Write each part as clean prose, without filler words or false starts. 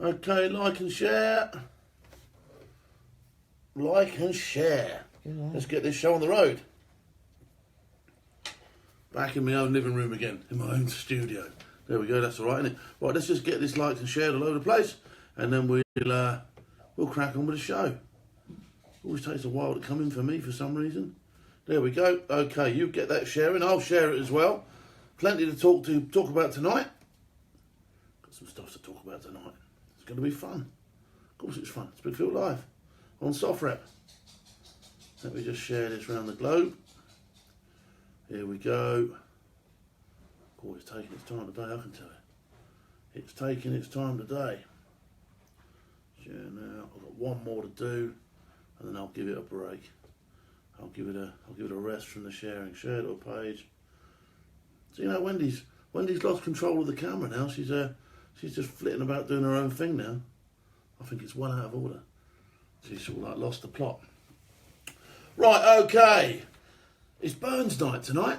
Okay, like and share. Like and share. Let's get this show on the road. Back in my own living room again, in my own studio. There we go, that's all right, isn't it? Right, let's just get this liked and shared all over the place, and then we'll crack on with the show. Always takes a while to come in for me for some reason. There we go. Okay, you get that sharing. I'll share it as well. Plenty to talk about tonight. Got some stuff to talk about tonight. It's going to be fun. Of course it's fun. It's Big Phil Live on SoftRep. Let me just share this around the globe. Here we go. Oh, it's taking its time today, I can tell you. It's taking its time today. Share now. I've got one more to do, and then I'll give it a break. I'll give it a rest from the sharing. Share to a page. So you know, Wendy's lost control of the camera now. She's just flitting about doing her own thing now. I think it's well out of order. She's sort of like lost the plot. Right, okay. It's Burns night tonight.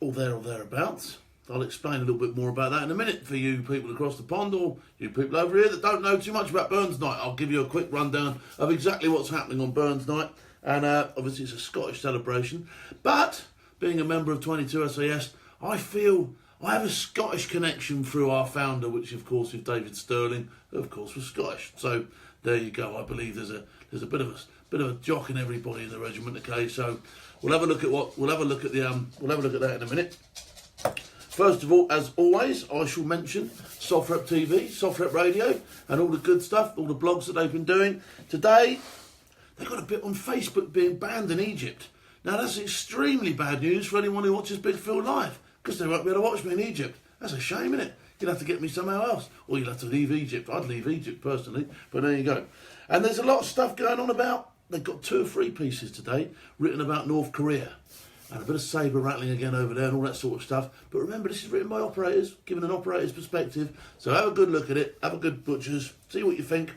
Or thereabouts. I'll explain a little bit more about that in a minute for you people across the pond or you people over here that don't know too much about Burns night. I'll give you a quick rundown of exactly what's happening on Burns night. And obviously it's a Scottish celebration. But being a member of 22 SAS, I feel I have a Scottish connection through our founder, which of course is David Sterling, who of course was Scottish. So there you go. I believe there's a bit of a jock in everybody in the regiment. Okay, so we'll have a look at that in a minute. First of all, as always, I shall mention SoftRep TV, SoftRep Radio, and all the good stuff, all the blogs that they've been doing. Today, they've got a bit on Facebook being banned in Egypt. Now, that's extremely bad news for anyone who watches Big Phil Live, because they won't be able to watch me in Egypt. That's a shame, isn't it? You'll have to get me somewhere else, or you'll have to leave Egypt. I'd leave Egypt, personally, but there you go. And there's a lot of stuff going on about, they've got 2 or 3 pieces today written about North Korea. And a bit of sabre rattling again over there and all that sort of stuff. But remember, this is written by operators, giving an operator's perspective. So have a good look at it, have a good butchers, see what you think.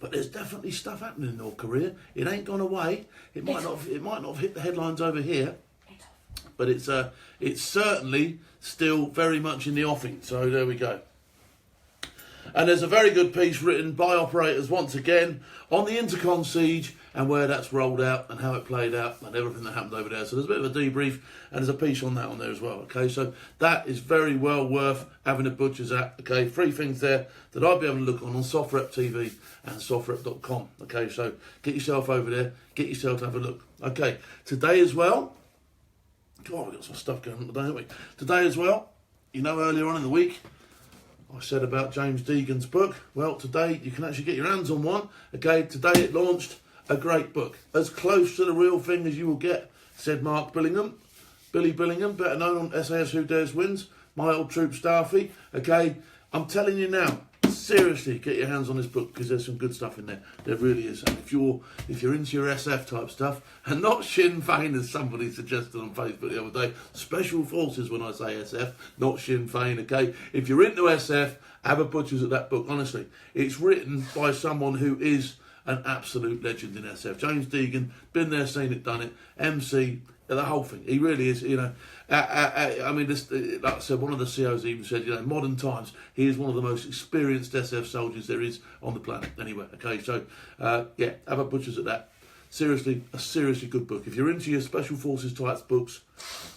But there's definitely stuff happening in North Korea. It ain't gone away. It might not have hit the headlines over here, but it's certainly still very much in the offing. So there we go. And there's a very good piece written by operators once again on the Intercon siege and where that's rolled out and how it played out and everything that happened over there. So there's a bit of a debrief and there's a piece on that on there as well. Okay, so that is very well worth having a butcher's at. Okay, 3 things there that I'll be able to look on SoftRep TV and softrep.com. Okay, so get yourself over there, get yourself to have a look. Okay, today as well, God, we've got some stuff going on today, haven't we? Today as well, you know, earlier on in the week, I said about James Deegan's book. Well, today you can actually get your hands on one. Okay, today it launched. A great book. As close to the real thing as you will get, said Mark Billingham. Billy Billingham, better known on SAS Who Dares Wins. My old troop staffy. Okay, I'm telling you now, seriously, get your hands on this book because there's some good stuff in there. There really is. And if you're into your SF type stuff, and not Sinn Féin as somebody suggested on Facebook the other day, Special Forces when I say SF, not Sinn Féin, okay? If you're into SF, have a butcher's at that book. Honestly, it's written by someone who is an absolute legend in SF. James Deegan, been there, seen it, done it. MC, the whole thing. He really is, you know. I mean, this, like I said, one of the COs even said, you know, modern times, he is one of the most experienced SF soldiers there is on the planet. Anyway, okay, so, yeah, have a butcher's at that. Seriously, a seriously good book. If you're into your Special Forces types books,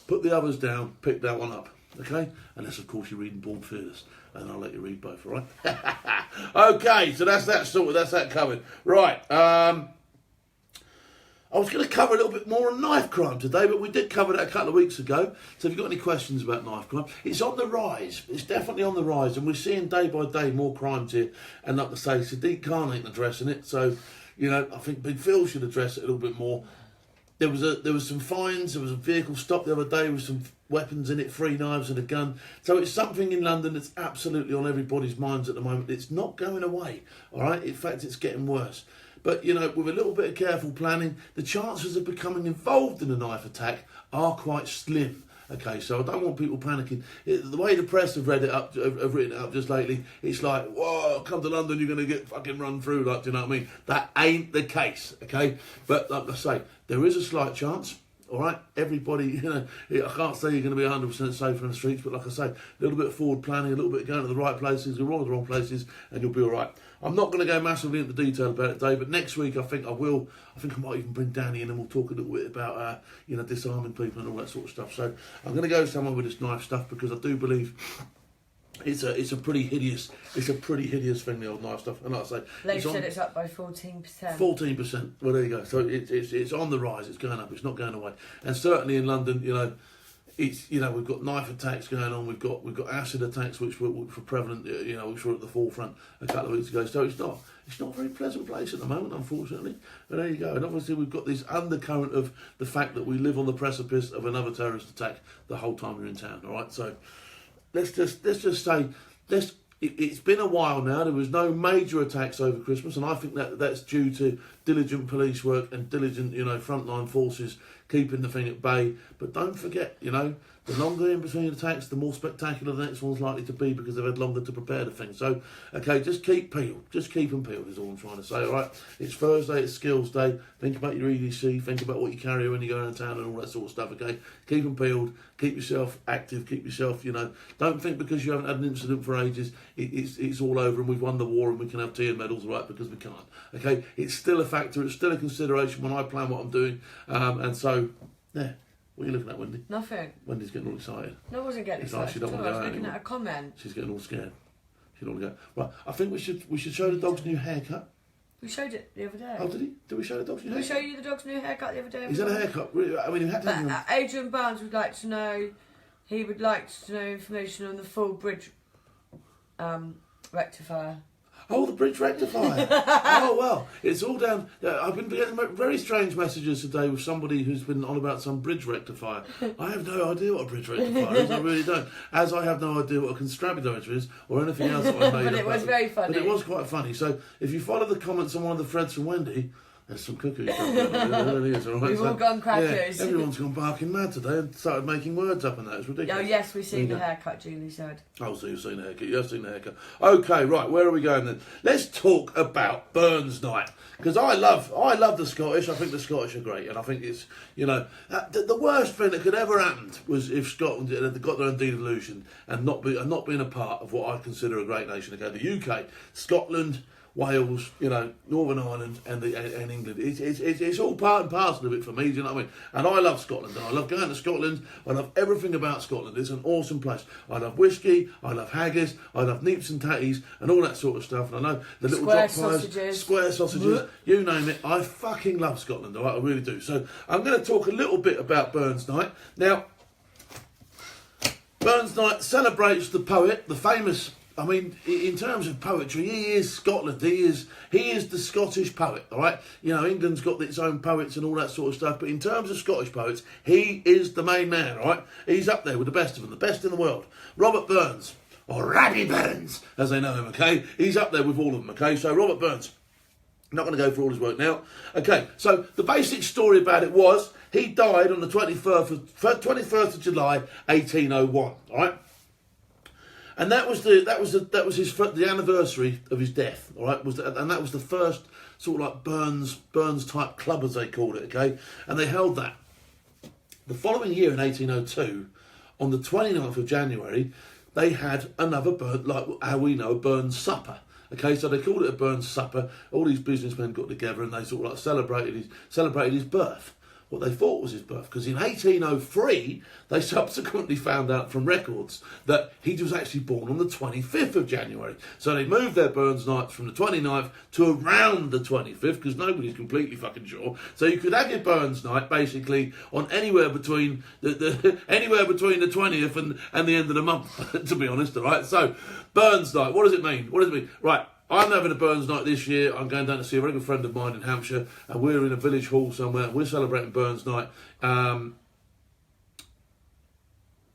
put the others down, pick that one up, okay? Unless, of course, you're reading Born Fearless. And I'll let you read both, all right? Okay, so that's that sorted, that's that covered. Right, I was going to cover a little bit more on knife crime today, but we did cover that a couple of weeks ago. So if you've got any questions about knife crime, it's on the rise. It's definitely on the rise, and we're seeing day by day more crimes here. And like I say, Sadiq Khan ain't addressing it, so, you know, I think Big Phil should address it a little bit more. There was some fines, there was a vehicle stopped the other day with some weapons in it, 3 knives and a gun. So it's something in London that's absolutely on everybody's minds at the moment. It's not going away, all right? In fact, it's getting worse. But, you know, with a little bit of careful planning, the chances of becoming involved in a knife attack are quite slim. Okay, so I don't want people panicking. The way the press have written it up just lately, it's like, whoa, come to London, you're going to get fucking run through, like, do you know what I mean? That ain't the case, okay? But like I say, there is a slight chance, all right? Everybody, I can't say you're going to be 100% safe in the streets, but like I say, a little bit of forward planning, a little bit of going to the right places, you're all the wrong places, and you'll be all right. I'm not going to go massively into detail about it, Dave, but next week I think I will. I think I might even bring Danny in and we'll talk a little bit about, disarming people and all that sort of stuff. So I'm going to go somewhere with this knife stuff because I do believe it's a pretty hideous thing, the old knife stuff. And like I say, they said it's up by 14%. 14%. Well, there you go. So it's on the rise. It's going up. It's not going away. And certainly in London, it's we've got knife attacks going on. We've got acid attacks which were prevalent. Which were at the forefront a couple of weeks ago. So it's not a very pleasant place at the moment, unfortunately. But there you go. And obviously we've got this undercurrent of the fact that we live on the precipice of another terrorist attack the whole time we're in town. All right. So let's just say it's been a while now. There was no major attacks over Christmas, and I think that's due to diligent police work and diligent, frontline forces keeping the thing at bay. But don't forget, the longer in between attacks, the more spectacular the next one's likely to be because they've had longer to prepare the thing. So, okay, just keep peeled. Just keep them peeled is all I'm trying to say, all right? It's Thursday, it's skills day. Think about your EDC, think about what you carry when you go around town and all that sort of stuff, okay? Keep them peeled, keep yourself active, keep yourself, don't think because you haven't had an incident for ages, it's all over and we've won the war and we can have tea and medals, right? Because we can't, okay? It's still a factor, it's still a consideration when I plan what I'm doing, and so, yeah. What are you looking at, Wendy? Nothing. Wendy's getting all excited. No, I wasn't getting excited. She don't want to go I was out looking anymore. at a comment. She's getting all scared. She don't want to go. Right, I think we should show the dog's new haircut. We showed it the other day. Oh, did he? Did we show the dog's new haircut? Did we show you the dog's new haircut the other day? Is that a haircut? I mean, you had to. Adrian Barnes would like to know. He would like to know information on the full bridge rectifier. Oh, the bridge rectifier. Oh, well, it's all down. I've been getting very strange messages today with somebody who's been on about some bridge rectifier. I have no idea what a bridge rectifier is. I really don't. As I have no idea what a constabulary is or anything else that I made But it was very funny. But it was quite funny. So if you follow the comments on one of the threads from Wendy, there's some cuckoo stuff there. There really is, all right? We've all gone crackers. Yeah, everyone's gone barking mad today and started making words up and that. It's ridiculous. Oh, yes, we've seen the haircut, Julie said. Oh, so you've seen the haircut. You've seen the haircut. Okay, right, where are we going then? Let's talk about Burns Night. Because I love the Scottish. I think the Scottish are great. And I think it's, the worst thing that could ever happen was if Scotland had got their own devolution and not being a part of what I consider a great nation. Okay, the UK, Scotland, Wales, Northern Ireland and England. It's all part and parcel of it for me, do you know what I mean? And I love Scotland, and I love going to Scotland. I love everything about Scotland. It's an awesome place. I love whiskey, I love haggis, I love neeps and tatties and all that sort of stuff. And I know the little square drop pies, sausages. Square sausages, you name it. I fucking love Scotland, all right? I really do. So I'm going to talk a little bit about Burns Night. Now, Burns Night celebrates the poet, the famous... I mean, in terms of poetry, he is Scotland. He is the Scottish poet, all right? England's got its own poets and all that sort of stuff. But in terms of Scottish poets, he is the main man, all right? He's up there with the best of them, the best in the world. Robert Burns, or Raddy Burns, as they know him, okay? He's up there with all of them, okay? So Robert Burns, I'm not going to go through all his work now. Okay, so the basic story about it was he died on the 21st of July, 1801, all right? And that was the anniversary of his death, all right? And that was the first sort of like Burns type club, as they called it, okay? And they held that. The following year, in 1802, on the 29th of January, they had another like how we know, a Burns supper. Okay, so they called it a Burns supper. All these businessmen got together and they sort of like celebrated his birth. What they thought was his birth, because in 1803 they subsequently found out from records that he was actually born on the 25th of January. So they moved their Burns Night from the 29th to around the 25th, because nobody's completely fucking sure. So you could have your Burns Night basically on anywhere between the 20th and the end of the month, to be honest. All right. So Burns Night, what does it mean? Right. I'm having a Burns Night this year. I'm going down to see a very good friend of mine in Hampshire, and we're in a village hall somewhere. We're celebrating Burns Night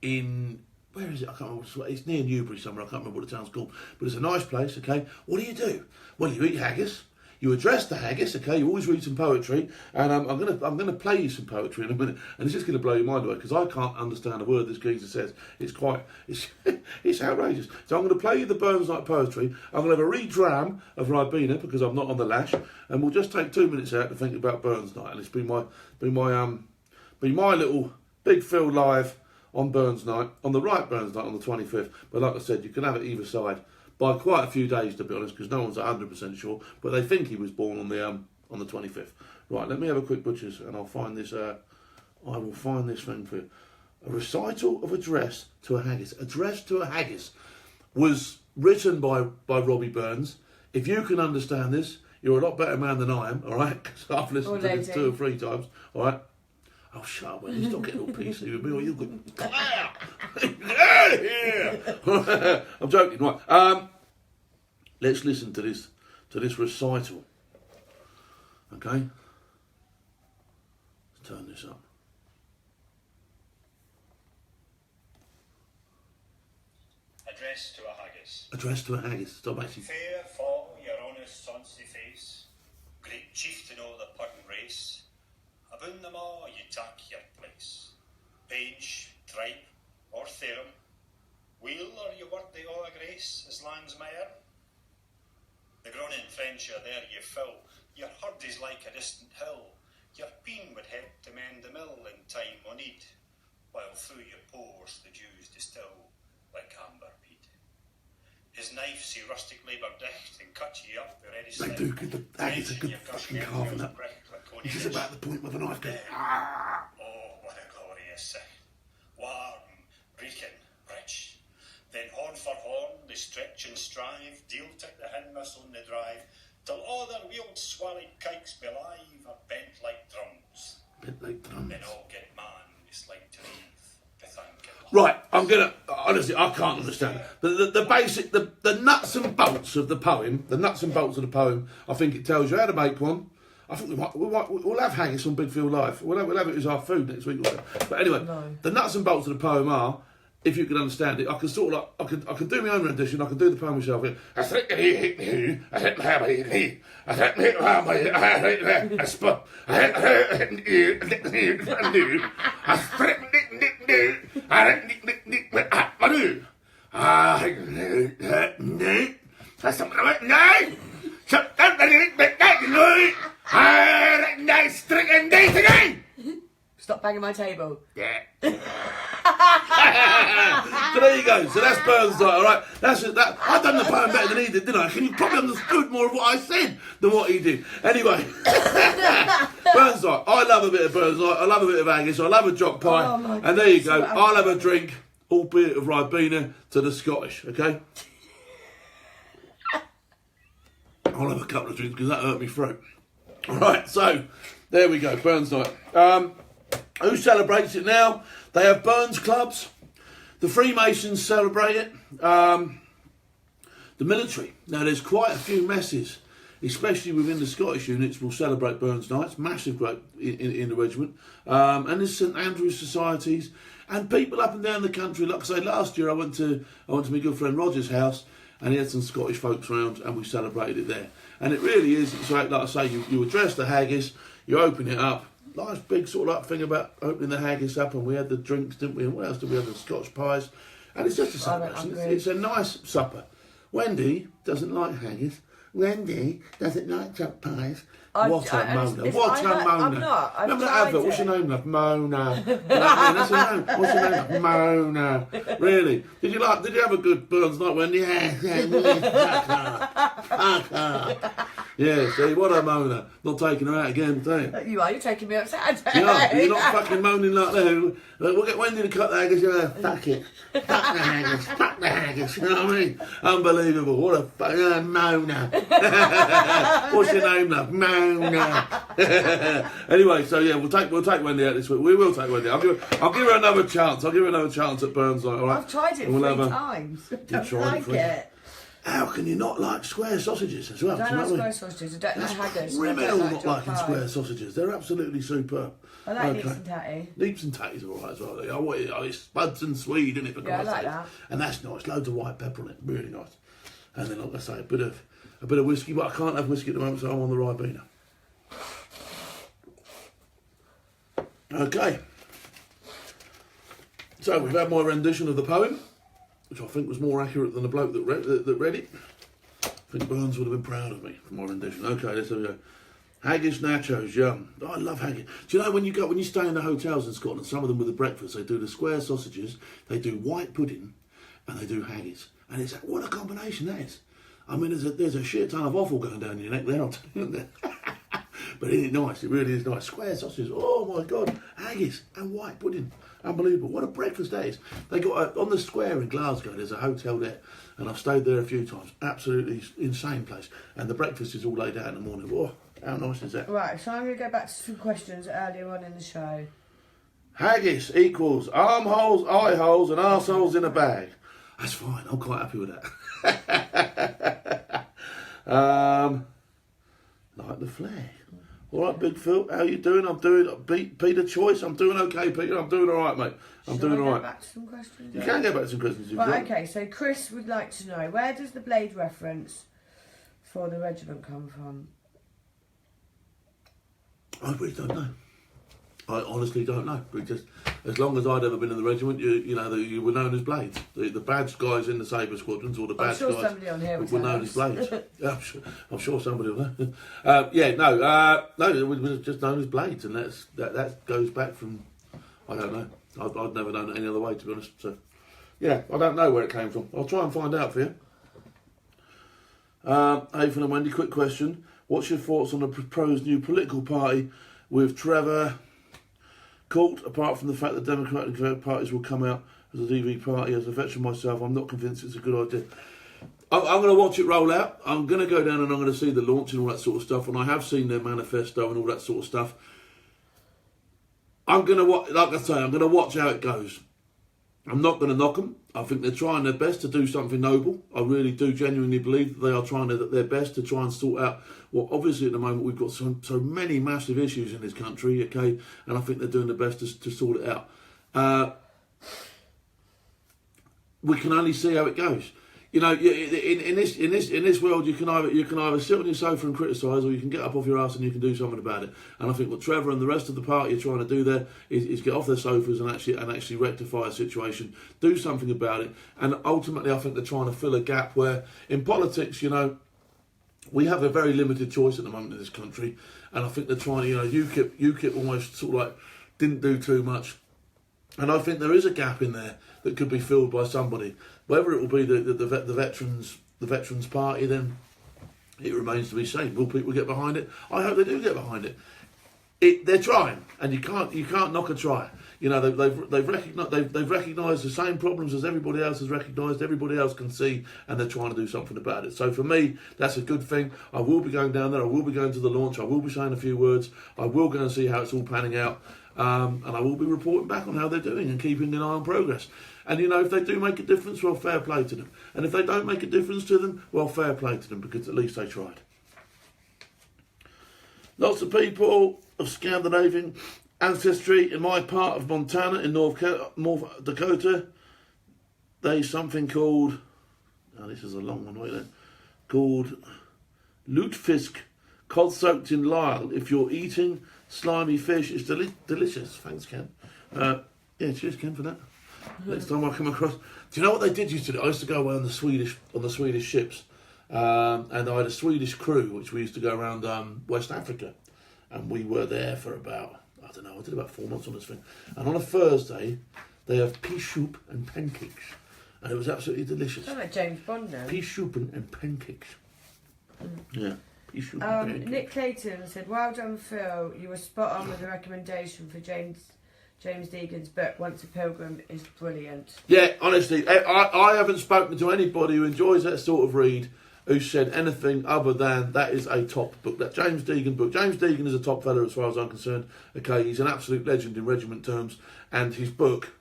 in... Where is it? I can't remember. It's near Newbury somewhere. I can't remember what the town's called. But it's a nice place, okay? What do? Well, you eat haggis. You address the haggis, okay? You always read some poetry, and I'm gonna play you some poetry in a minute, and it's just gonna blow your mind away because I can't understand a word this geezer says. It's outrageous. So I'm gonna play you the Burns Night poetry. I'm gonna have a redram of Ribena because I'm not on the lash, and we'll just take 2 minutes out to think about Burns Night, and it's been my be my little Big Phil live on Burns night, on the right Burns night on the 25th. But like I said, you can have it either side by quite a few days, to be honest, because no one's 100% sure. But they think he was born on the 25th. Right, let me have a quick butcher's, and I'll find this. I will find this thing for you. A recital of address to a haggis. Address to a haggis was written by Robbie Burns. If you can understand this, you're a lot better man than I am, all right? Because I've listened to this 2 or 3 times, all right? Oh, shut up, man. Stop getting all PC with me, or you'll go, yeah! I'm joking, right. Let's listen to this recital. Okay? Let's turn this up. Address to a haggis. Address to a haggis. Stop actually. Fair fall your honest sonsy face, great chieftain o' the puddin' race, aboon them all ye tak your place. Page, tripe, or theorem, weel are ye worthy o' a grace as lang's my earn? The groaning French are there ye fill, your herd is like a distant hill, your peen would help to mend the mill in time o' need, while through your pores the dews distill like amber peat. His knife see rustic labour dicht and cut ye up the ready They do good. The haggis are good fucking carving up. He's just about the point with a knife going. Oh, what a glorious sight. Warm, reeking, rich. Then horn for horn they stretch and strive, deal take the hindmost on the drive, till all their wheeled swallied kikes be live are bent like drums. Bent like drums. Then all get man, it's like to leave. Right, I'm gonna honestly, I can't understand it. The basic, the nuts and bolts of the poem. I think it tells you how to make one. I think we'll have haggis on Big Phil Live. We'll have it as our food next week or so. But anyway, the nuts and bolts of the poem are, if you can understand it, I can sort of like, I can do my own rendition. I can do the poem myself. Stop banging my table. Yeah. So there you go. So that's Burns night, all right. That's it. I done the poem better than he did, didn't I? And you probably understood more of what I said than what he did. Anyway, Burns night. I love a bit of Burns night. I love a bit of haggis. I love a jock pie. Oh and there you go. I'll have a drink, albeit of Ribena, to the Scottish. Okay. I'll have a couple of drinks because that hurt me throat. All right. So there we go. Burns night. Who celebrates it now? They have Burns clubs. The Freemasons celebrate it. The military. Now, there's quite a few messes, especially within the Scottish units, will celebrate Burns nights. Massive great in the regiment. And there's St Andrews societies. And people up and down the country. Like I say, last year I went to my good friend Roger's house, and he had some Scottish folks around, and we celebrated it there. And it really is, it's like I say, you address the haggis, you open it up. Nice big sort of like thing about opening the haggis up, and we had the drinks, didn't we? And what else did we have? The Scotch pies. And it's just a celebration. It's a nice supper. Wendy doesn't like haggis. Wendy doesn't like chopped pies. What a Mona. What a Mona. I'm not. Remember that advert? What's your name, love? Mona. That's her name. What's your name, love? Mona. Really? Did you have a good Burns night, Wendy? Yeah, see, what a Mona. Not taking her out again, do you? You're taking me up Saturday. Yeah, you're not fucking moaning like that. We'll get Wendy to cut the haggis. Fuck it. Fuck the haggis. Fuck the haggis. You know what I mean? Unbelievable. What a fucking Mona. What's your name, love? Mona. Anyway, so yeah, we'll take Wendy out this week. We will take Wendy. I'll give her another chance. I'll give her another chance at Burns night. All right? I've tried it 3 times. You I don't like it. How can you not like square sausages as well? I don't like square sausages. I don't like haggis. Criminal not liking square sausages. They're absolutely superb. I like Leeks and Tatty. Leeks and Tatties are alright as well. It's spuds and swede, isn't it? For I like that. And that's nice. Loads of white pepper on it. Really nice. And then, like I say, a bit of whiskey, but I can't have whiskey at the moment, so I'm on the Ribena. Okay. So we've had my rendition of the poem, which I think was more accurate than the bloke that read it. I think Burns would have been proud of me for my rendition. Okay, let's have a go. Haggis nachos, yum. Oh, I love haggis. Do you know when you stay in the hotels in Scotland, some of them with the breakfast, they do the square sausages, they do white pudding, and they do haggis. And it's what a combination that is. I mean, there's a shit ton of offal going down your neck there, I'll tell you that. But isn't it nice? It really is nice. Square sausages, oh my God. Haggis and white pudding. Unbelievable. What a breakfast that is. They got, on the square in Glasgow, there's a hotel there, and I've stayed there a few times. Absolutely insane place. And the breakfast is all laid out in the morning. Oh, how nice is that? Right, so I'm going to go back to some questions earlier on in the show. Haggis equals armholes, eye holes, and arseholes in a bag. That's fine. I'm quite happy with that. Like the flag. All right, Big Phil, how you doing? I'm doing, Peter Choice, I'm doing okay, Peter. I'm doing all right, mate. I'm doing all right. Go back to some questions? You can go back to some questions if you want. Right, okay, so Chris would like to know, where does the blade reference for the regiment come from? I really don't know. I honestly don't know. Because as long as I'd ever been in the regiment, you were known as Blades. The badge guys in the Sabre squadrons, or the badge I'm sure guys somebody on here were known as Blades. Yeah, I'm sure somebody will know. No, we were just known as Blades, and that goes back from, I don't know. I'd never known it any other way, to be honest. So, yeah, I don't know where it came from. I'll try and find out for you. Nathan and Wendy, quick question. What's your thoughts on the proposed new political party with Trevor Court? Apart from the fact that Democratic parties will come out as a DV party, as a veteran myself, I'm not convinced it's a good idea. I'm going to watch it roll out. I'm going to go down and I'm going to see the launch and all that sort of stuff. And I have seen their manifesto and all that sort of stuff. I'm going to watch, like I say, I'm going to watch how it goes. I'm not going to knock them. I think they're trying their best to do something noble. I really do genuinely believe that they are trying their best to try and sort out what, obviously at the moment we've got so many massive issues in this country, okay, and I think they're doing their best to sort it out. We can only see how it goes. You know, in this world, you can either sit on your sofa and criticise, or you can get up off your ass and you can do something about it. And I think what Trevor and the rest of the party are trying to do there is get off their sofas and actually rectify a situation, do something about it. And ultimately, I think they're trying to fill a gap where in politics, you know, we have a very limited choice at the moment in this country, and I think they're trying to, you know, UKIP almost sort of like didn't do too much. And I think there is a gap in there that could be filled by somebody. Whether it will be the veterans party, then it remains to be seen. Will people get behind it? I hope they do get behind it. They're trying, and you can't knock a try. You know, they've recognised the same problems as everybody else has recognised. Everybody else can see, and they're trying to do something about it. So for me, that's a good thing. I will be going down there. I will be going to the launch. I will be saying a few words. I will go and see how it's all panning out. And I will be reporting back on how they're doing and keeping an eye on progress. And, you know, if they do make a difference, well, fair play to them. And if they don't make a difference to them, well, fair play to them, because at least they tried. Lots of people of Scandinavian ancestry in my part of Montana in North Dakota. There's something called, this is a long one, wait there, called lutefisk, cod soaked in lyle. If you're eating slimy fish, it's delicious. Thanks, Ken. Cheers, Ken, for that. Next time I come across, do you know what they did used to do? I used to go away on the Swedish ships, and I had a Swedish crew which we used to go around West Africa, and we were there for about, I did about 4 months on this thing. And on a Thursday, they have pea soup and pancakes, and it was absolutely delicious. Sound like James Bond now. Pea soup and pancakes. Yeah. Pea soup and pancakes. Nick Clayton said, "Well done, Phil. You were spot on with the recommendation for James Deegan's book, Once a Pilgrim, is brilliant." Yeah, honestly, I haven't spoken to anybody who enjoys that sort of read who said anything other than that is a top book. That James Deegan book. James Deegan is a top fella as far as I'm concerned. Okay, he's an absolute legend in regiment terms, and his book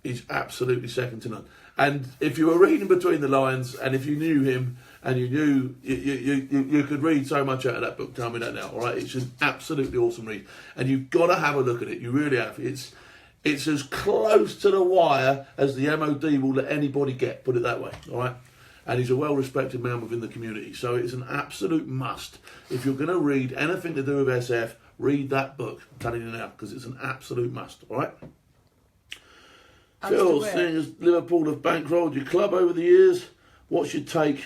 is absolutely second to none. And if you were reading between the lines, and if you knew him, and you knew you could read so much out of that book, tell me that now, all right? It's an absolutely awesome read, and you've got to have a look at it. You really have. It's as close to the wire as the MOD will let anybody get. Put it that way, all right? And he's a well-respected man within the community, so it's an absolute must. If you're going to read anything to do with SF, read that book. I'm telling you now, because it's an absolute must. All right. Phil, seeing as Liverpool have bankrolled your club over the years, what's your take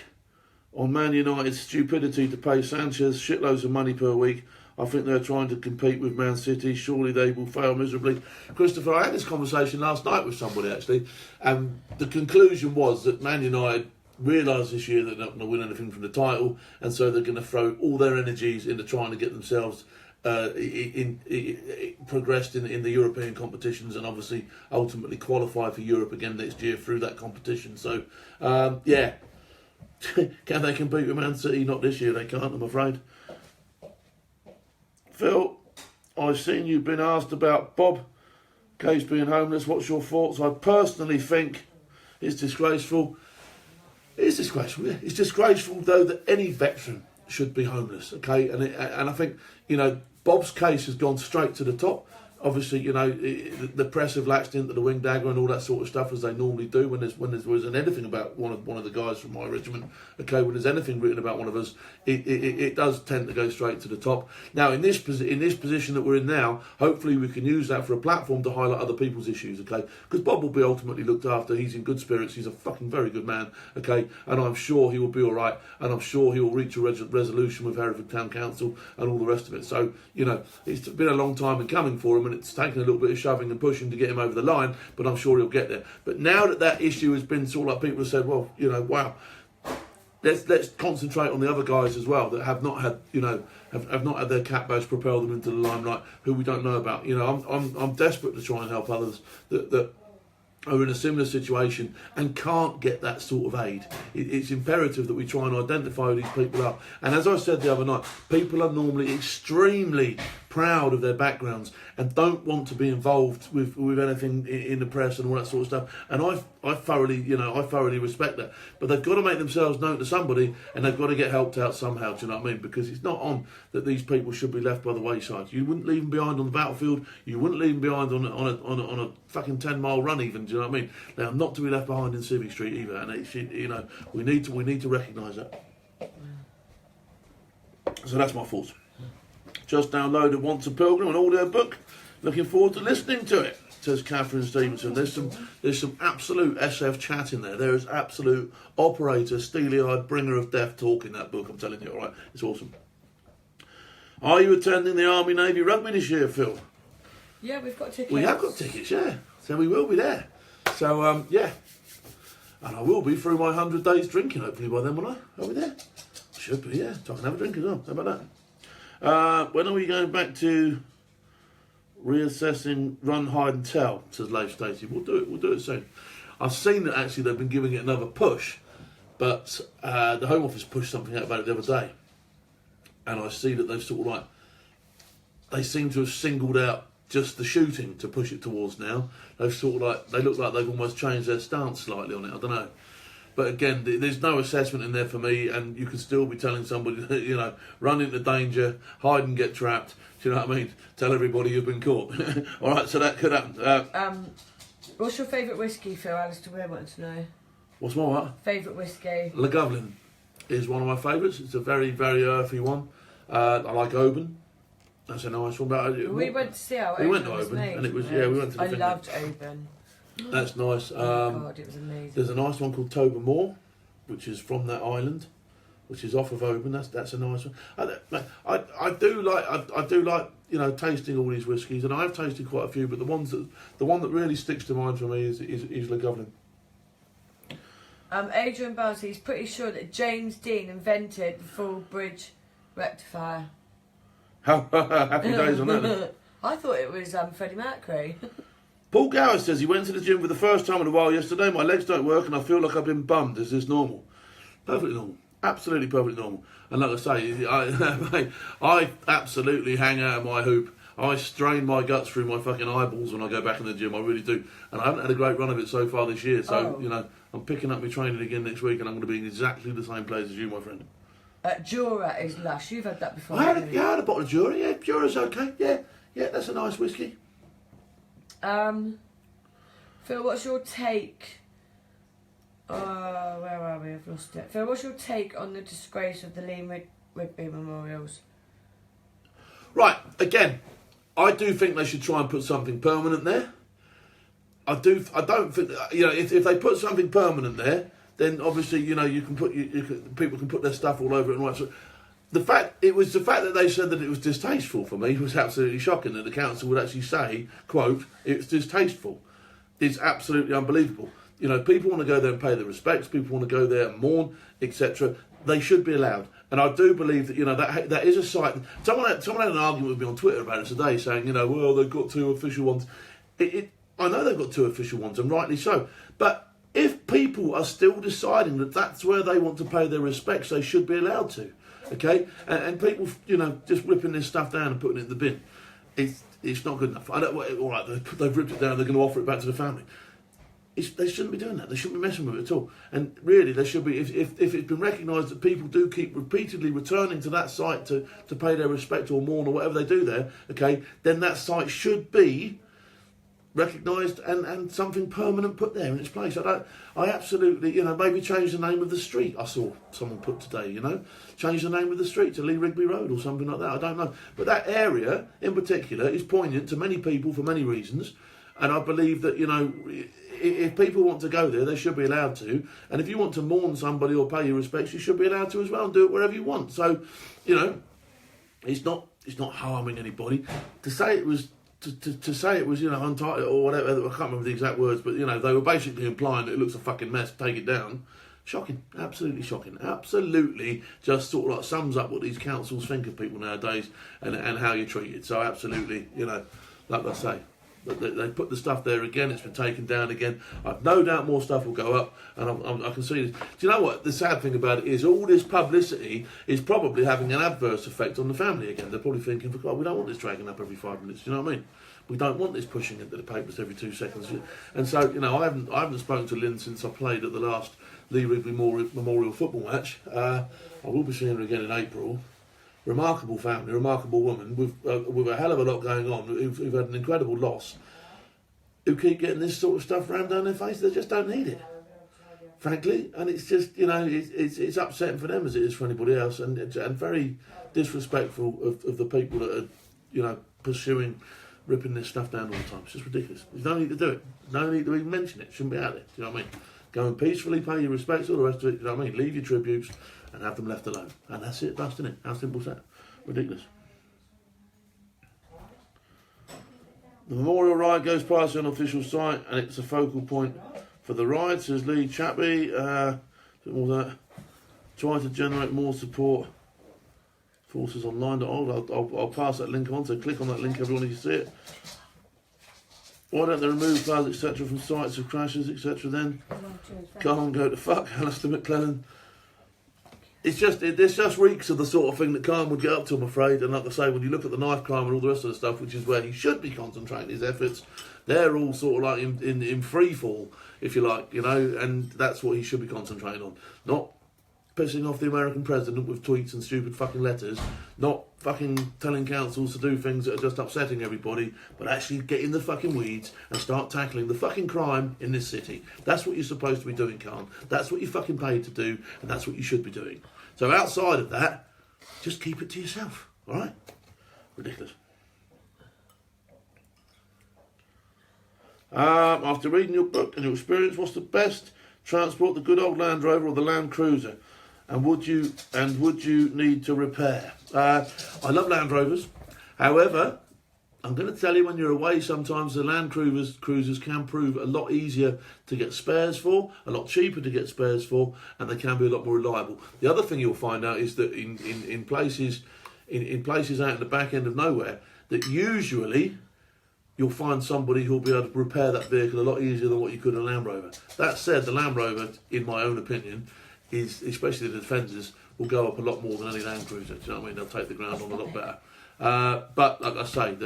on Man United's stupidity to pay Sanchez shitloads of money per week I think they're trying to compete with Man City. Surely they will fail miserably. Christopher, I had this conversation last night with somebody actually, and the conclusion was that Man United realise this year that they're not going to win anything from the title, and so they're going to throw all their energies into trying to get themselves progressed in the European competitions, and obviously ultimately qualify for Europe again next year through that competition. So, yeah. Can they compete with Man City? Not this year, they can't, I'm afraid. Phil, I've seen you've been asked about Bob Case being homeless. What's your thoughts? I personally think it's disgraceful. It's disgraceful, yeah. It's disgraceful, though, that any veteran should be homeless, okay? And I think, you know, Bob's case has gone straight to the top. Obviously, you know, the press have latched into the wing dagger and all that sort of stuff, as they normally do when there isn't anything about one of the guys from my regiment. Okay, when there's anything written about one of us, it does tend to go straight to the top. Now, in this position that we're in now, hopefully we can use that for a platform to highlight other people's issues. Okay, because Bob will be ultimately looked after. He's in good spirits. He's a fucking very good man. Okay, and I'm sure he will be all right, and I'm sure he will reach a resolution with Hereford Town Council and all the rest of it. So, you know, it's been a long time in coming for him, and it's taken a little bit of shoving and pushing to get him over the line, but I'm sure he'll get there. But now that issue has been sort of like, people have said, well, you know, wow, let's concentrate on the other guys as well that have not had, you know, have not had their cap badge propel them into the limelight, who we don't know about. You know, I'm desperate to try and help others that are in a similar situation and can't get that sort of aid. It's imperative that we try and identify who these people are. And as I said the other night, people are normally extremely proud of their backgrounds and don't want to be involved with anything in the press and all that sort of stuff. And I thoroughly respect that. But they've got to make themselves known to somebody, and they've got to get helped out somehow. Do you know what I mean? Because it's not on that these people should be left by the wayside. You wouldn't leave them behind on the battlefield. You wouldn't leave them behind on a fucking 10-mile run even. Do you know what I mean? They are not to be left behind in Civic Street either. And it's, you know, we need to recognise that. So that's my thoughts. Just downloaded Once a Pilgrim, an audio book. Looking forward to listening to it, says Catherine Stevenson. There's some absolute SF chat in there. There is absolute operator, steely-eyed bringer of death talk in that book, I'm telling you, all right? It's awesome. Are you attending the Army Navy Rugby this year, Phil? Yeah, we've got tickets. We have got tickets, yeah. So we will be there. So, yeah. And I will be through my 100 days drinking, hopefully, by then, won't I? I'll be there. Should be, yeah. So I can have a drink as well. How about that? When are we going back to reassessing Run, Hide and Tell, says Leif Stacey. We'll do it soon. I've seen that actually they've been giving it another push, but the Home Office pushed something out about it the other day, and I see that they've sort of like, they seem to have singled out just the shooting to push it towards now. They've sort of like, they look like they've almost changed their stance slightly on it. I don't know. But again, there's no assessment in there for me, and you can still be telling somebody that, you know, run into danger, hide and get trapped. Do you know what I mean? Tell everybody you've been caught. All right, so that could happen. What's your favourite whiskey, Phil? Alistair Weir wanted to know. What's my what? Favourite whiskey? Lagavulin is one of my favourites. It's a very, very earthy one. I like Oban. That's a nice one. But we went to see how we went to was Oban, made. and it was, yeah, we went to the I loved Oban. That's nice. Oh God, it was amazing. There's a nice one called Tobermoor, which is from that island, which is off of Oban. That's a nice one. I do like you know, tasting all these whiskies, and I have tasted quite a few, but the one that really sticks to mind for me is Lagavulin. Adrian Barnes, he's pretty sure that James Dean invented the full bridge rectifier. Happy days on that. I thought it was Freddie Mercury. Paul Gower says he went to the gym for the first time in a while yesterday. My legs don't work and I feel like I've been bummed. Is this normal? Perfectly normal. Absolutely perfectly normal. And like I say, I absolutely hang out of my hoop. I strain my guts through my fucking eyeballs when I go back in the gym. I really do. And I haven't had a great run of it so far this year. So, you know, I'm picking up my training again next week, and I'm going to be in exactly the same place as you, my friend. Jura is lush. You've had that before. I had a bottle of Jura. Yeah, Jura's okay. Yeah, that's a nice whiskey. Phil, what's your take? Where are we? I've lost it. Phil, what's your take on the disgrace of the Lean Rigby memorials? Right, again, I do think they should try and put something permanent there. I don't think, you know, if they put something permanent there, then obviously, you know, you can put people can put their stuff all over it and all that. So the fact that they said that it was distasteful for me was absolutely shocking. That the council would actually say, quote, it's distasteful. It's absolutely unbelievable. You know, people want to go there and pay their respects. People want to go there and mourn, etc. They should be allowed. And I do believe that, you know, that is a site. Someone had an argument with me on Twitter about it today, saying, you know, well, they've got 2 official ones. I know they've got 2 official ones, and rightly so. But if people are still deciding that that's where they want to pay their respects, they should be allowed to. Okay? And people, you know, just ripping this stuff down and putting it in the bin, it's not good enough. I don't, all right, they've ripped it down, they're going to offer it back to the family. They shouldn't be doing that. They shouldn't be messing with it at all. And really, there should be, if it's been recognised that people do keep repeatedly returning to that site to pay their respect or mourn or whatever they do there, okay, then that site should be recognised and something permanent put there in its place. I absolutely, you know, maybe change the name of the street. I saw someone put today, you know, change the name of the street to Lee Rigby Road or something like that. I don't know. But that area in particular is poignant to many people for many reasons. And I believe that, you know, if people want to go there, they should be allowed to. And if you want to mourn somebody or pay your respects, you should be allowed to as well, and do it wherever you want. So, you know, it's not harming anybody. To say it was, you know, untitled or whatever, I can't remember the exact words, but, you know, they were basically implying that it looks a fucking mess, take it down. Shocking, absolutely shocking. Absolutely just sort of like sums up what these councils think of people nowadays and how you're treated. So absolutely, you know, like I say, they put the stuff there again, it's been taken down again. I've no doubt more stuff will go up, and I can see this. Do you know what? The sad thing about it is all this publicity is probably having an adverse effect on the family again. They're probably thinking, for God, we don't want this dragging up every 5 minutes. Do you know what I mean? We don't want this pushing into the papers every 2 seconds. And so, you know, I haven't spoken to Lynn since I played at the last Lee Rigby Memorial football match. I will be seeing her again in April. Remarkable family, remarkable woman with a hell of a lot going on, who've had an incredible loss, who keep getting this sort of stuff rammed down their face. They just don't need it, frankly. And it's just, you know, it's upsetting for them as it is for anybody else, and very disrespectful of the people that are, you know, pursuing ripping this stuff down all the time. It's just ridiculous. There's no need to do it. No need to even mention it. Shouldn't be out there. Do you know what I mean? Go and peacefully pay your respects, all the rest of it. Do you know what I mean? Leave your tributes and have them left alone. And that's it, isn't it? How simple is that? Ridiculous. The memorial ride goes past the unofficial site and it's a focal point for the ride, says Lee Chappie. More than that. Try to generate more support. Forces online. I'll pass that link on, so click on that link, everyone, if you see it. Why don't they remove cars, etc., from sites of crashes, etc., then? Can't go to fuck, Alistair McClellan. This just reeks of the sort of thing that Khan would get up to, I'm afraid. And like I say, when you look at the knife crime and all the rest of the stuff, which is where he should be concentrating his efforts, they're all sort of like in free fall, if you like, you know, and that's what he should be concentrating on. Not pissing off the American president with tweets and stupid fucking letters, not fucking telling councils to do things that are just upsetting everybody, but actually get in the fucking weeds and start tackling the fucking crime in this city. That's what you're supposed to be doing, Khan. That's what you're fucking paid to do, and that's what you should be doing. So outside of that, just keep it to yourself, alright? Ridiculous. After reading your book and your experience, what's the best transport, the good old Land Rover or the Land Cruiser? And would you need to repair? I love Land Rovers. However, I'm going to tell you, when you're away, sometimes the Land Cruisers can prove a lot easier to get spares for, a lot cheaper to get spares for, and they can be a lot more reliable. The other thing you'll find out is that in places out in the back end of nowhere, that usually you'll find somebody who'll be able to repair that vehicle a lot easier than what you could in a Land Rover. That said, the Land Rover, in my own opinion, is, especially the Defenders, will go up a lot more than any Land Cruiser. Do you know what I mean? They'll take the ground on a lot better. But like I say,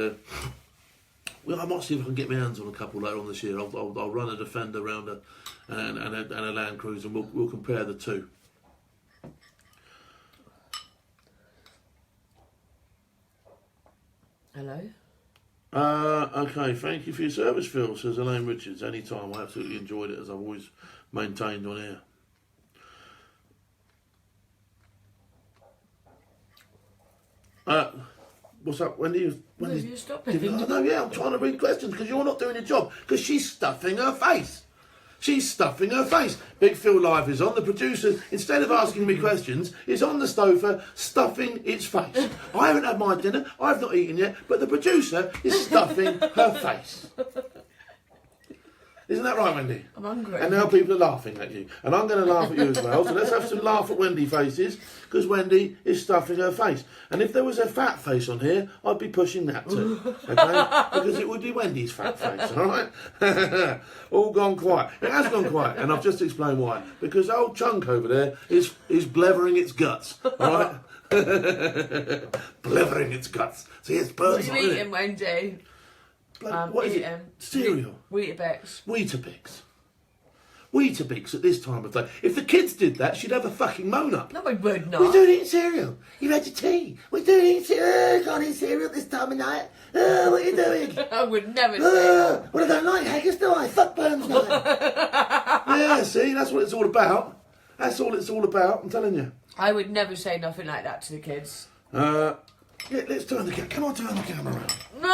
I might see if I can get my hands on a couple later on this year. I'll run a Defender around and a Land Cruiser, and we'll compare the two. Hello. Okay, thank you for your service, Phil, says Elaine Richards. Anytime, I absolutely enjoyed it, as I've always maintained on air. What's up? When do you stop it? No, yeah, I'm trying to read questions because you're not doing your job. Because she's stuffing her face. She's stuffing her face. Big Phil Live is on. The producer, instead of asking me questions, is on the sofa stuffing its face. I haven't had my dinner. I've not eaten yet. But the producer is stuffing her face. Isn't that right, Wendy? I'm hungry. And now people are laughing at you. And I'm going to laugh at you as well. So let's have some laugh at Wendy faces, because Wendy is stuffing her face. And if there was a fat face on here, I'd be pushing that too. Okay? Because it would be Wendy's fat face, all right? All gone quiet. It has gone quiet, and I've just explained why. Because old Chunk over there is blethering its guts, all right? Blethering its guts. See, it's birds. What are you eating, Wendy? What is it? Cereal. Weetabix. Weetabix. Weetabix at this time of day. If the kids did that, she'd have a fucking moan up. No, I would not. We don't eat cereal. You've had your tea. We don't eat cereal. Can't eat cereal this time of night. What are you doing? I would never say that. Well, I don't like haggis, do I? Fuck Burns night. Yeah, see, that's what it's all about. That's all it's all about, I'm telling you. I would never say nothing like that to the kids. Yeah, let's turn the camera. Can I turn the camera around? No!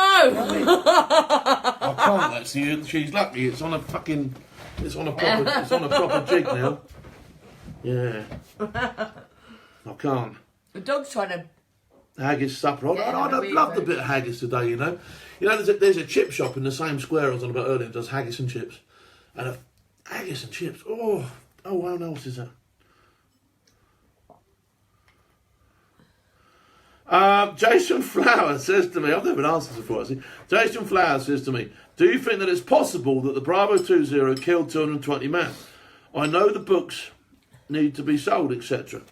I can't actually. She's lucky. It's on a fucking. It's on a proper jig now. Yeah. I can't. The dog's trying to. Haggis supper. Yeah, I'd loved a bit of haggis today. You know. There's a chip shop in the same square I was on about earlier that does haggis and chips, and haggis and chips. Oh, how else is that? Jason Flower says to me, I've never been asked this before actually. Jason Flower says to me, do you think that it's possible that the Bravo 20 killed 220 men? I know the books need to be sold, etc.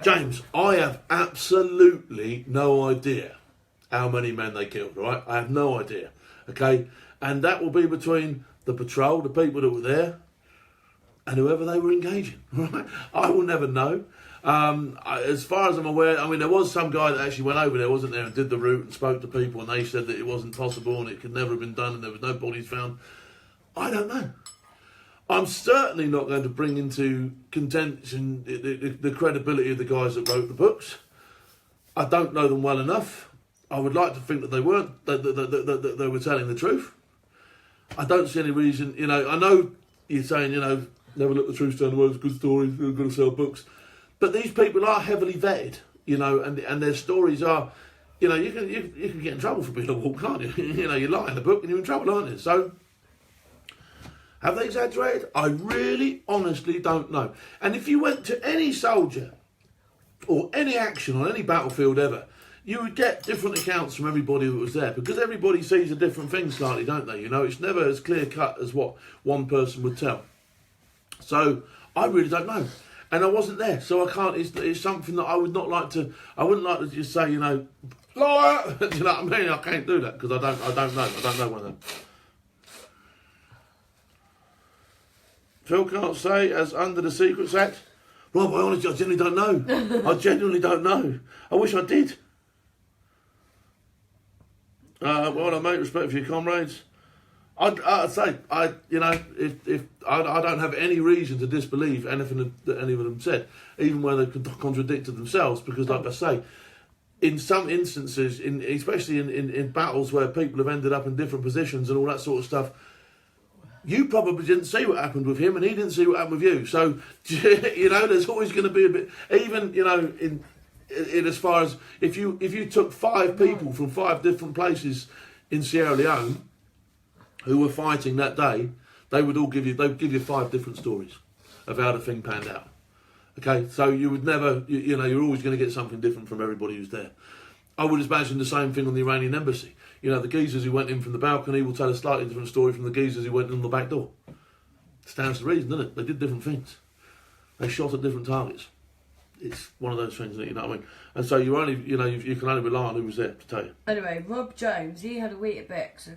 James, I have absolutely no idea how many men they killed, right? I have no idea, okay? And that will be between the patrol, the people that were there, and whoever they were engaging, right? I will never know. As far as I'm aware, I mean, there was some guy that actually went over there, wasn't there, and did the route and spoke to people, and they said that it wasn't possible and it could never have been done and there was no bodies found. I don't know. I'm certainly not going to bring into contention the credibility of the guys that wrote the books. I don't know them well enough. I would like to think that they weren't, that they were telling the truth. I don't see any reason, I know you're saying, never let the truth stand in the way, it's a good story, we're going to sell books. But these people are heavily vetted, and their stories are, you can get in trouble for being a walk, can't you? You lie in the book and you're in trouble, aren't you? So, have they exaggerated? I really, honestly don't know. And if you went to any soldier or any action on any battlefield ever, you would get different accounts from everybody who was there, because everybody sees a different thing slightly, don't they? It's never as clear cut as what one person would tell. So, I really don't know. And I wasn't there, so I can't. It's something that I would not like to. I wouldn't like to just say, liar. Do you know what I mean? I can't do that because I don't know. I don't know whether. Phil can't say as under the Secrets Act. Rob, I honestly, I genuinely don't know. I genuinely don't know. I wish I did. Well, I make respect for your comrades. I'd say, if I don't have any reason to disbelieve anything that any of them said, even when they contradicted themselves, because, like I say, in some instances, especially in battles where people have ended up in different positions and all that sort of stuff, you probably didn't see what happened with him, and he didn't see what happened with you. So, there's always going to be a bit, even in as far as if you took 5 people from 5 different places in Sierra Leone who were fighting that day, they would give you 5 different stories of how the thing panned out. Okay, so you would never, you're always going to get something different from everybody who's there. I would imagine the same thing on the Iranian embassy. The geezers who went in from the balcony will tell a slightly different story from the geezers who went in the back door. Stands to reason, doesn't it? They did different things. They shot at different targets. It's one of those things, you know what I mean? And so you can only rely on who was there to tell you. Anyway, Rob Jones, he had a Weetabix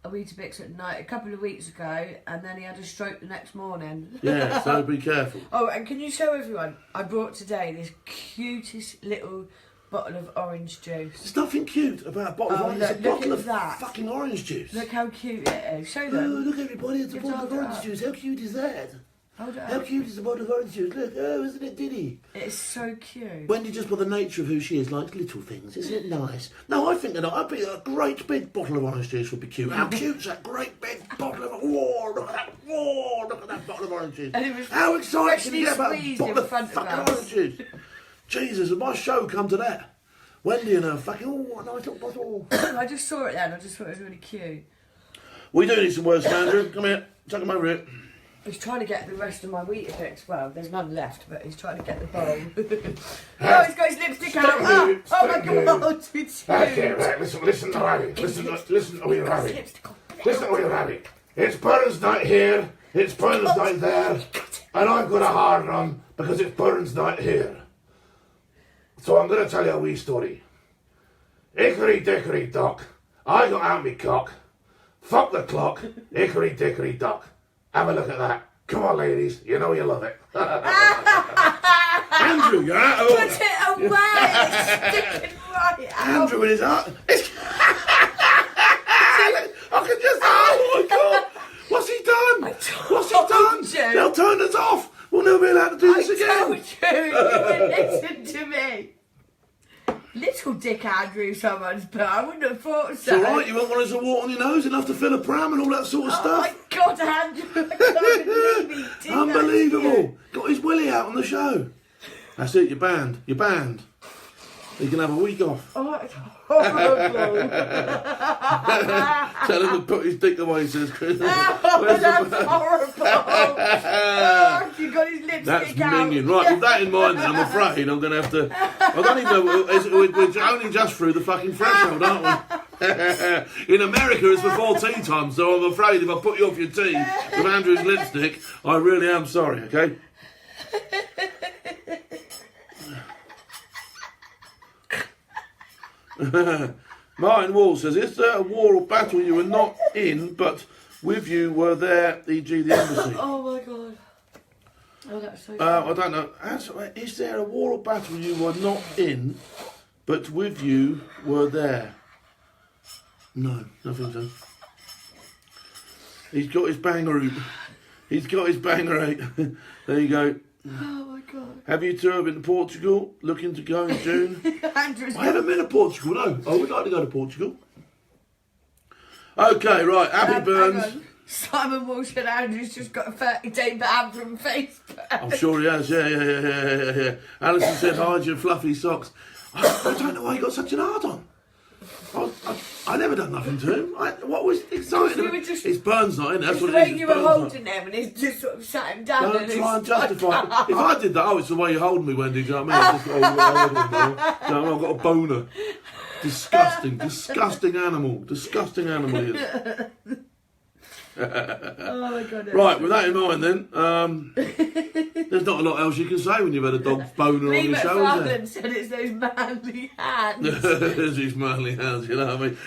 at night a couple of weeks ago, and then he had a stroke the next morning. Yeah, so be careful. Oh, and can you show everyone? I brought today this cutest little bottle of orange juice. There's nothing cute about a bottle of orange. It's a bottle of that. fucking orange juice. Look how cute it is. Show them. Oh, look everybody, it's a bottle of orange juice. How cute is that? Hold it How up. cute is the bottle of orange juice? Look, oh, isn't it Diddy? It's so cute. Wendy, just by the nature of who she is, likes little things. Isn't it nice? No, I think that I think a great big bottle of orange juice would be cute. How cute's that great big bottle of... Whoa, look at that. Whoa, look at that bottle of orange juice. And it was How excited can you get about a freshly bottle of squeezed in front fucking of us. orange juice? Jesus, has my show come to that? Wendy and her fucking... Oh, what a nice little bottle. I just saw it then. I just thought it was really cute. We do need some words, Andrew. Come here. Chuck them over here. He's trying to get the rest of my Weetabix. Well, there's none left, but he's trying to get the bowl. Oh, he's got his lipstick out. Oh my God, it's huge. Okay, right, listen, Rabbit. Listen, oh, you Rabbit. Lipstick on. Listen, oh, you Rabbit. It's Burns night here, it's Burns night there, and I've got a hard run because it's Burns night here. So I'm going to tell you a wee story. Hickory dickory dock, I got out me cock. Fuck the clock, hickory dickory dock. Have a look at that. Come on, ladies, you know you love it. Andrew, you're out of Put order. it away. It's sticking right out. Andrew in his heart. I can just... Oh, my God. What's he done? What's he done? you. They'll turn us off. We'll never be allowed to do this I again. told you would listen to me. Little Dick Andrew, someone's put. I wouldn't have thought so. It's all right, you won't want us to water on your nose enough to fill a pram and all that sort of Oh stuff. my God, Andrew! I can't believe he did that to you. Unbelievable. Got his willy out on the show. That's it, you're banned. You're banned. You can have a week off. Oh, it's horrible. Tell him to put his dick away, says Chris. Oh, that's horrible. Oh, you got his lipstick That's out. minging. Right, with that in mind, then, I'm afraid I'm going to have to... I don't even know... We're only just through the fucking threshold, aren't we? In America, it's before tea time, so I'm afraid if I put you off your tea with Andrew's lipstick, I really am sorry, okay? Martin Wall says, is there a war or battle you were not in, but with you were there, e.g. the embassy? Oh my God. Oh, that's so I don't know. Is there a war or battle you were not in, but with you were there? No, nothing so. He's got his bangaroo. He's got his bangaroo. There you go. Oh my God. Have you two been to Portugal? Looking to go in June? Andrew's I haven't been to Portugal, no. I would like to go to Portugal. Okay, right. Happy hang Burns. on. Simon Walsh and Andrew's just got a 30-day ban from Facebook. I'm sure he has, yeah. Alison said, hide your fluffy socks. I don't know why he got such an hard on. I never done nothing to him. What was exciting? You were just- It's Burns night, isn't it? That's It's what the it way is. you It's were Burns holding night. him and he's just sort of sat him down. Don't and try and he's like, justify it. If I did that, it's the way you're holding me, Wendy. Do you know what I mean? It's just, I've got a boner. Disgusting animal. Disgusting animal he is. Oh my God. Right, with that in mind then, there's not a lot else you can say when you've had a dog's boner on Lee your show, is there? McFarlane said it's those manly hands. There's his manly hands, you know what I mean?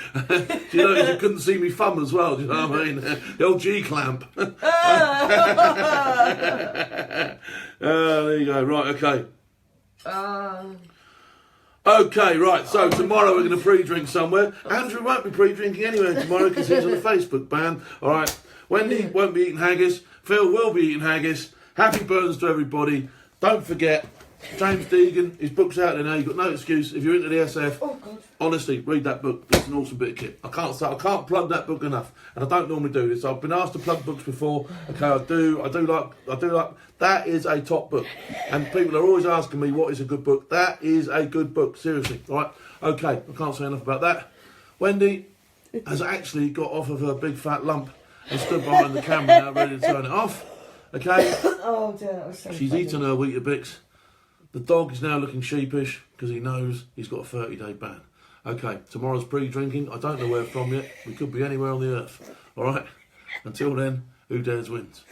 Do you notice you couldn't see me thumb as well, do you know what I mean? The old G-clamp. There you go, right, okay. Okay, right, so tomorrow we're going to pre-drink somewhere. Andrew won't be pre-drinking anywhere tomorrow because he's on a Facebook ban. All right, Wendy won't be eating haggis. Phil will be eating haggis. Happy Burns to everybody. Don't forget, James Deegan, his book's out there now. You've got no excuse. If you're into the SF, honestly, read that book. It's an awesome bit of kit. I can't plug that book enough, and I don't normally do this. I've been asked to plug books before. Okay, I do like. That is a top book, and people are always asking me what is a good book. That is a good book. Seriously, all right? Okay, I can't say enough about that. Wendy has actually got off of her big fat lump and stood behind the camera now, ready to turn it off. Okay. Oh dear, that was so She's funny. eaten her Weetabix. The dog is now looking sheepish because he knows he's got a 30-day ban. Okay, tomorrow's pre-drinking. I don't know where from yet. We could be anywhere on the earth. All right? Until then, who dares wins.